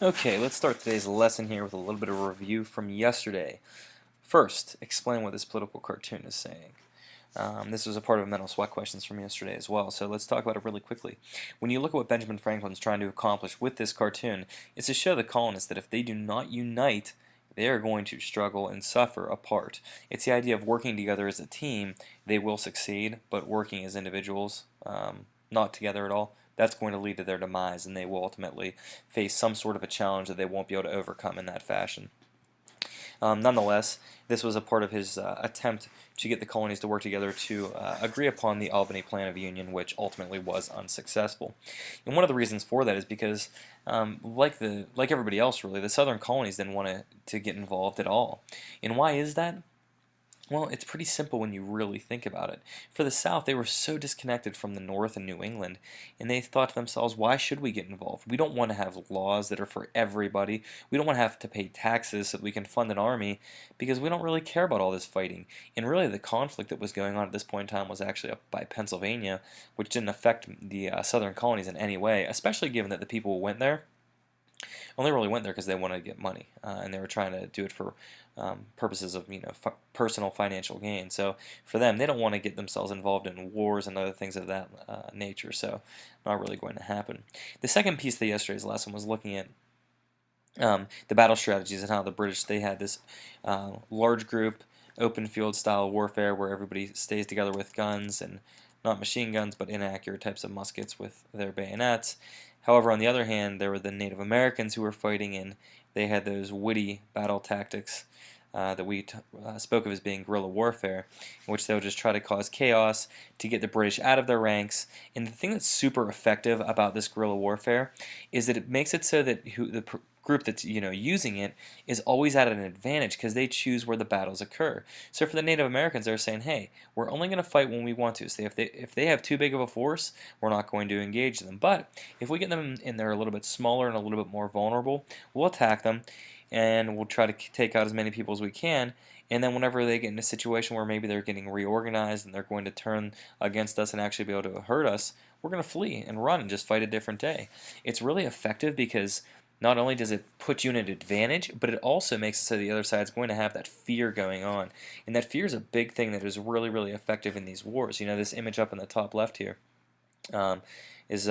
Okay, let's start today's lesson here with a little bit of a review from yesterday. First, explain what this political cartoon is saying. This was a part of mental sweat questions from yesterday as well, so let's talk about it really quickly. When you look at what Benjamin Franklin's trying to accomplish with this cartoon, it's to show the colonists that if they do not unite, they are going to struggle and suffer apart. It's the idea of working together as a team. They will succeed, but working as individuals, not together at all, that's going to lead to their demise, and they will ultimately face some sort of a challenge that they won't be able to overcome in that fashion. Nonetheless, this was a part of his attempt to get the colonies to work together to agree upon the Albany Plan of Union, which ultimately was unsuccessful. And one of the reasons for that is because, like everybody else, really, the southern colonies didn't want to get involved at all. And why is that? Well, it's pretty simple when you really think about it. For the South, they were so disconnected from the North and New England, and they thought to themselves, why should we get involved? We don't want to have laws that are for everybody. We don't want to have to pay taxes so that we can fund an army, because we don't really care about all this fighting. And really, the conflict that was going on at this point in time was actually up by Pennsylvania, which didn't affect the southern colonies in any way, especially given that the people who went there only really went there because they wanted to get money, and they were trying to do it for purposes of personal financial gain. So for them, they don't want to get themselves involved in wars and other things of that nature. So not really going to happen. The second piece of yesterday's lesson was looking at the battle strategies and how the British, they had this large group open field style warfare where everybody stays together with guns, and not machine guns but inaccurate types of muskets with their bayonets. However, on the other hand, there were the Native Americans who were fighting, and they had those witty battle tactics that we spoke of as being guerrilla warfare, in which they would just try to cause chaos to get the British out of their ranks. And the thing that's super effective about this guerrilla warfare is that it makes it so that the group that's using it is always at an advantage because they choose where the battles occur. So for the Native Americans, they're saying, hey, we're only going to fight when we want to. So if they have too big of a force, we're not going to engage them. But if we get them in there a little bit smaller and a little bit more vulnerable, we'll attack them, and we'll try to take out as many people as we can. And then whenever they get in a situation where maybe they're getting reorganized and they're going to turn against us and actually be able to hurt us, we're going to flee and run and just fight a different day. It's really effective because not only does it put you in an advantage, but it also makes it so the other side's going to have that fear going on. And that fear is a big thing that is really, really effective in these wars. This image up in the top left here is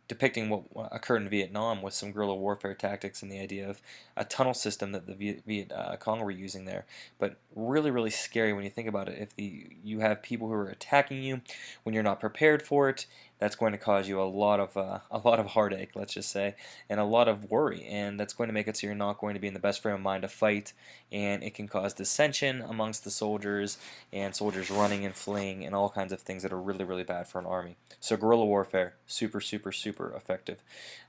depicting what occurred in Vietnam with some guerrilla warfare tactics and the idea of a tunnel system that the Viet Cong were using there. But really, really scary when you think about it. If you have people who are attacking you when you're not prepared for it, that's going to cause you a lot of heartache, let's just say, and a lot of worry, and that's going to make it so you're not going to be in the best frame of mind to fight, and it can cause dissension amongst the soldiers, and soldiers running and fleeing, and all kinds of things that are really, really bad for an army. So guerrilla warfare, super, super, super effective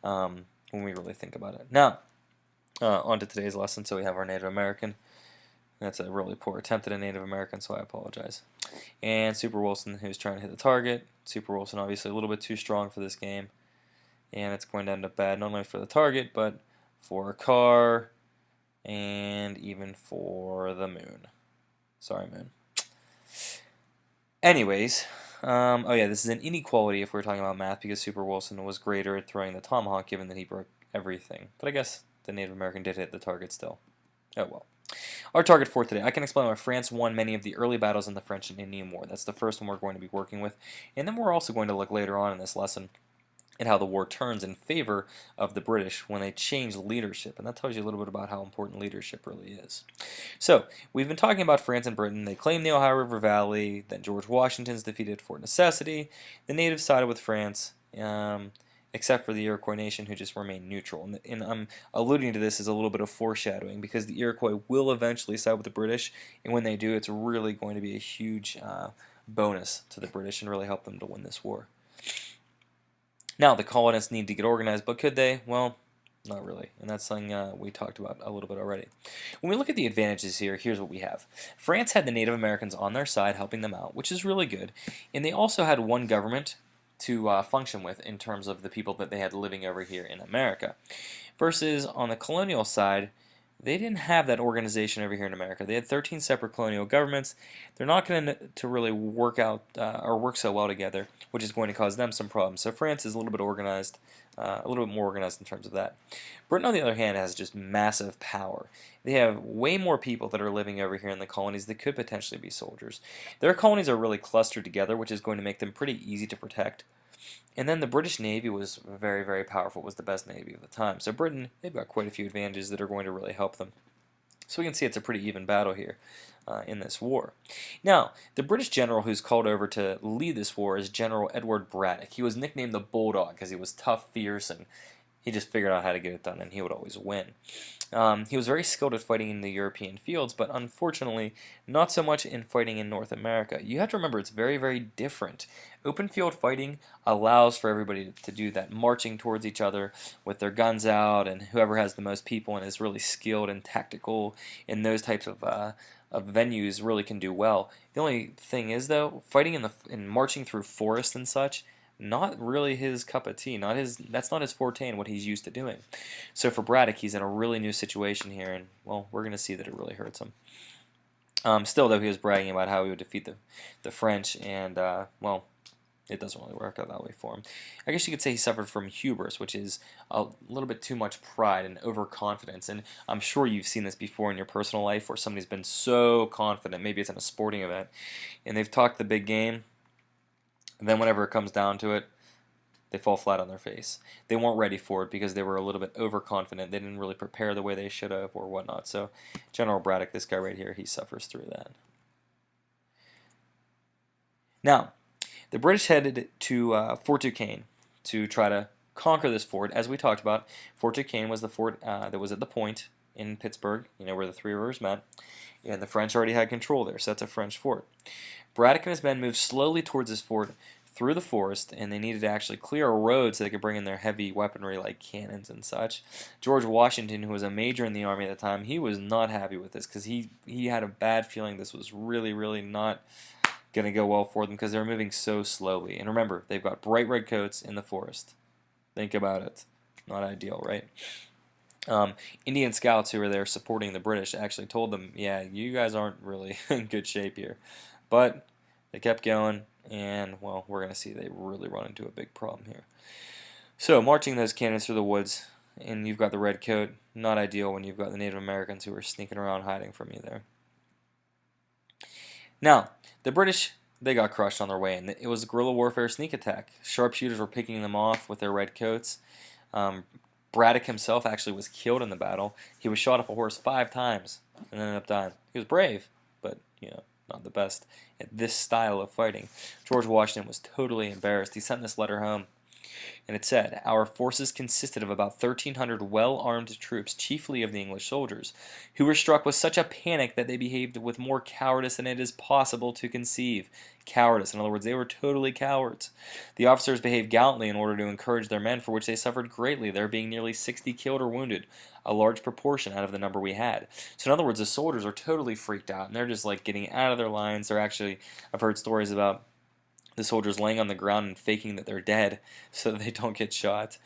when we really think about it. Now, on to today's lesson. So we have our Native American. That's a really poor attempt at a Native American, so I apologize. And Super Wilson, who's trying to hit the target. Super Wilson, obviously a little bit too strong for this game, and it's going to end up bad not only for the target, but for a car, and even for the moon. Sorry, moon. Anyways, oh yeah, this is an inequality if we're talking about math, because Super Wilson was greater at throwing the tomahawk, given that he broke everything. But I guess the Native American did hit the target still. Oh well. Our target for today. I can explain why France won many of the early battles in the French and Indian War. That's the first one we're going to be working with. And then we're also going to look later on in this lesson at how the war turns in favor of the British when they change leadership. And that tells you a little bit about how important leadership really is. So, we've been talking about France and Britain. They claimed the Ohio River Valley. Then George Washington's defeated Fort Necessity. The natives sided with France. Except for the Iroquois nation, who just remained neutral. And I'm alluding to this as a little bit of foreshadowing, because the Iroquois will eventually side with the British, and when they do, it's really going to be a huge bonus to the British and really help them to win this war. Now, the colonists need to get organized, but could they? Well, not really, and that's something we talked about a little bit already. When we look at the advantages here, here's what we have. France had the Native Americans on their side helping them out, which is really good, and they also had one government to function with in terms of the people that they had living over here in America. Versus on the colonial side, they didn't have that organization over here in America. They had 13 separate colonial governments. They're not going to really work out or work so well together, which is going to cause them some problems. So France is a little bit organized, a little bit more organized in terms of that. Britain, on the other hand, has just massive power. They have way more people that are living over here in the colonies that could potentially be soldiers. Their colonies are really clustered together, which is going to make them pretty easy to protect. And then the British Navy was very, very powerful. It was the best Navy of the time. So Britain, they've got quite a few advantages that are going to really help them. So we can see it's a pretty even battle here in this war. Now, the British general who's called over to lead this war is General Edward Braddock. He was nicknamed the Bulldog because he was tough, fierce, and he just figured out how to get it done, and he would always win. He was very skilled at fighting in the European fields, but unfortunately not so much in fighting in North America. You have to remember it's very, very different. Open field fighting allows for everybody to do that marching towards each other with their guns out, and whoever has the most people and is really skilled and tactical in those types of venues really can do well. The only thing is, though, fighting in marching through forests and such, not really his cup of tea. That's not his forte and what he's used to doing. So for Braddock, he's in a really new situation here, and well, we're going to see that it really hurts him. Still, though, he was bragging about how he would defeat the French, and well, it doesn't really work out that way for him. I guess you could say he suffered from hubris, which is a little bit too much pride and overconfidence. And I'm sure you've seen this before in your personal life where somebody's been so confident, maybe it's in a sporting event, and they've talked the big game. And then whenever it comes down to it, they fall flat on their face. They weren't ready for it because they were a little bit overconfident. They didn't really prepare the way they should have or whatnot. So General Braddock, this guy right here, he suffers through that. Now, the British headed to Fort Duquesne to try to conquer this fort. As we talked about, Fort Duquesne was the fort that was at the point in Pittsburgh, where the three rivers met. And the French already had control there, so that's a French fort. Braddock and his men moved slowly towards this fort through the forest, and they needed to actually clear a road so they could bring in their heavy weaponry like cannons and such. George Washington, who was a major in the army at the time, he was not happy with this because he had a bad feeling this was really, really not going to go well for them because they were moving so slowly. And remember, they've got bright red coats in the forest. Think about it. Not ideal, right? Indian scouts who were there supporting the British actually told them, yeah, you guys aren't really in good shape here. But they kept going, and, well, we're going to see they really run into a big problem here. So, marching those cannons through the woods, and you've got the red coat, not ideal when you've got the Native Americans who are sneaking around hiding from you there. Now, the British, they got crushed on their way, and it was a guerrilla warfare sneak attack. Sharpshooters were picking them off with their red coats. Braddock himself actually was killed in the battle. He was shot off a horse 5 times and ended up dying. He was brave, but, not the best at this style of fighting. George Washington was totally embarrassed. He sent this letter home, and it said, "Our forces consisted of about 1,300 well-armed troops, chiefly of the English soldiers, who were struck with such a panic that they behaved with more cowardice than it is possible to conceive." Cowardice. In other words, they were totally cowards. The officers behaved gallantly in order to encourage their men, for which they suffered greatly, there being nearly 60 killed or wounded, a large proportion out of the number we had. So in other words, the soldiers are totally freaked out, and they're just like getting out of their lines. They're actually, I've heard stories about the soldiers laying on the ground and faking that they're dead so that they don't get shot.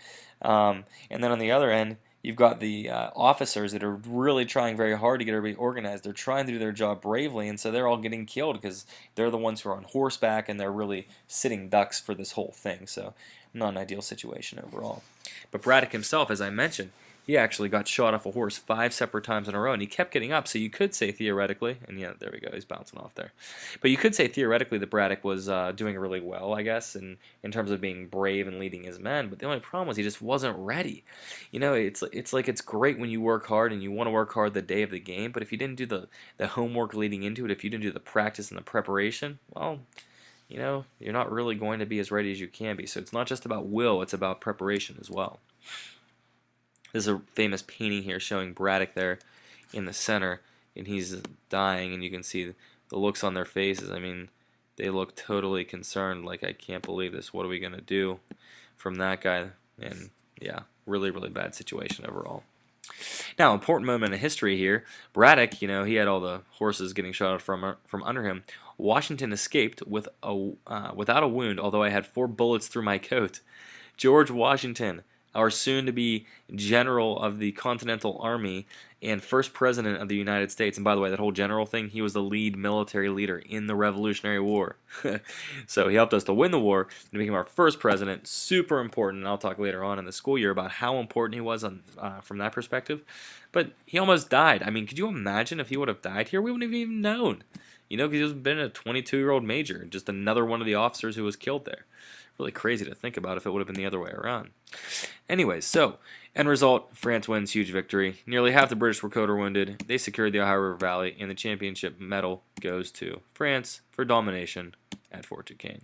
And then on the other end, you've got the officers that are really trying very hard to get everybody organized. They're trying to do their job bravely, and so they're all getting killed because they're the ones who are on horseback, and they're really sitting ducks for this whole thing. So not an ideal situation overall. But Braddock himself, as I mentioned, he actually got shot off a horse 5 separate times in a row, and he kept getting up, so you could say theoretically, and yeah, there we go, he's bouncing off there. But you could say theoretically that Braddock was doing really well, I guess, in terms of being brave and leading his men, but the only problem was he just wasn't ready. It's like it's great when you work hard and you want to work hard the day of the game, but if you didn't do the homework leading into it, if you didn't do the practice and the preparation, well, you're not really going to be as ready as you can be. So it's not just about will, it's about preparation as well. There's a famous painting here showing Braddock there in the center, and he's dying, and you can see the looks on their faces. I mean, they look totally concerned, like, I can't believe this. What are we going to do from that guy? And, yeah, really, really bad situation overall. Now, important moment in history here. Braddock, he had all the horses getting shot from under him. Washington escaped without a wound, although I had 4 bullets through my coat. George Washington, our soon-to-be general of the Continental Army and first president of the United States. And by the way, that whole general thing, he was the lead military leader in the Revolutionary War. So he helped us to win the war and became our first president. Super important, and I'll talk later on in the school year about how important he was from that perspective. But he almost died. I mean, could you imagine if he would have died here? We wouldn't have even known. You know, because he's been a 22-year-old major, just another one of the officers who was killed there. Really crazy to think about if it would have been the other way around. Anyways, so, end result, France wins, huge victory. Nearly half the British were killed or wounded. They secured the Ohio River Valley, and the championship medal goes to France for domination at Fort Duquesne.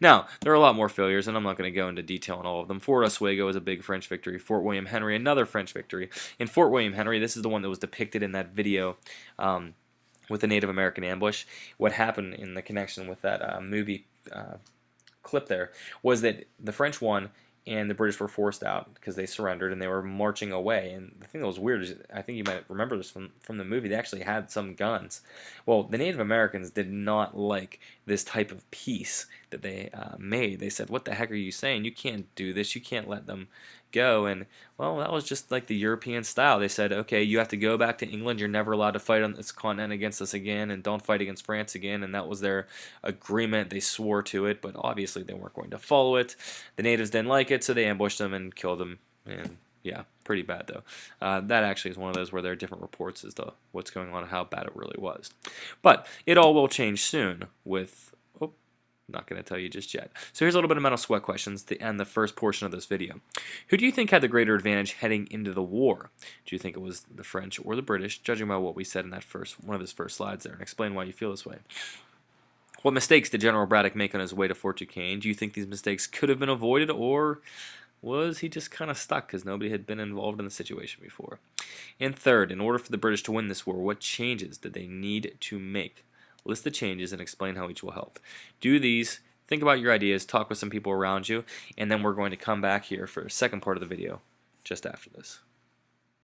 Now, there are a lot more failures, and I'm not going to go into detail on all of them. Fort Oswego is a big French victory. Fort William Henry, another French victory. In Fort William Henry, this is the one that was depicted in that video with the Native American ambush. What happened in the connection with that movie clip there was that the French won and the British were forced out because they surrendered and they were marching away. And the thing that was weird is, I think you might remember this from the movie, they actually had some guns. Well, the Native Americans did not like this type of peace that they made. They said, what the heck are you saying? You can't do this. You can't let them go. And, well, that was just like the European style. They said, okay, you have to go back to England. You're never allowed to fight on this continent against us again, and don't fight against France again. And that was their agreement. They swore to it, but obviously they weren't going to follow it. The natives didn't like it, so they ambushed them and killed them. And yeah, pretty bad though. That actually is one of those where there are different reports as to what's going on and how bad it really was. But it all will change soon with... Not going to tell you just yet. So here's a little bit of mental sweat questions to end the first portion of this video. Who do you think had the greater advantage heading into the war? Do you think it was the French or the British, judging by what we said in that one of his first slides there, and explain why you feel this way? What mistakes did General Braddock make on his way to Fort Duquesne? Do you think these mistakes could have been avoided, or was he just kind of stuck because nobody had been involved in the situation before? And third, in order for the British to win this war, what changes did they need to make? List the changes and explain how each will help. Do these, think about your ideas, talk with some people around you, and then we're going to come back here for a second part of the video just after this.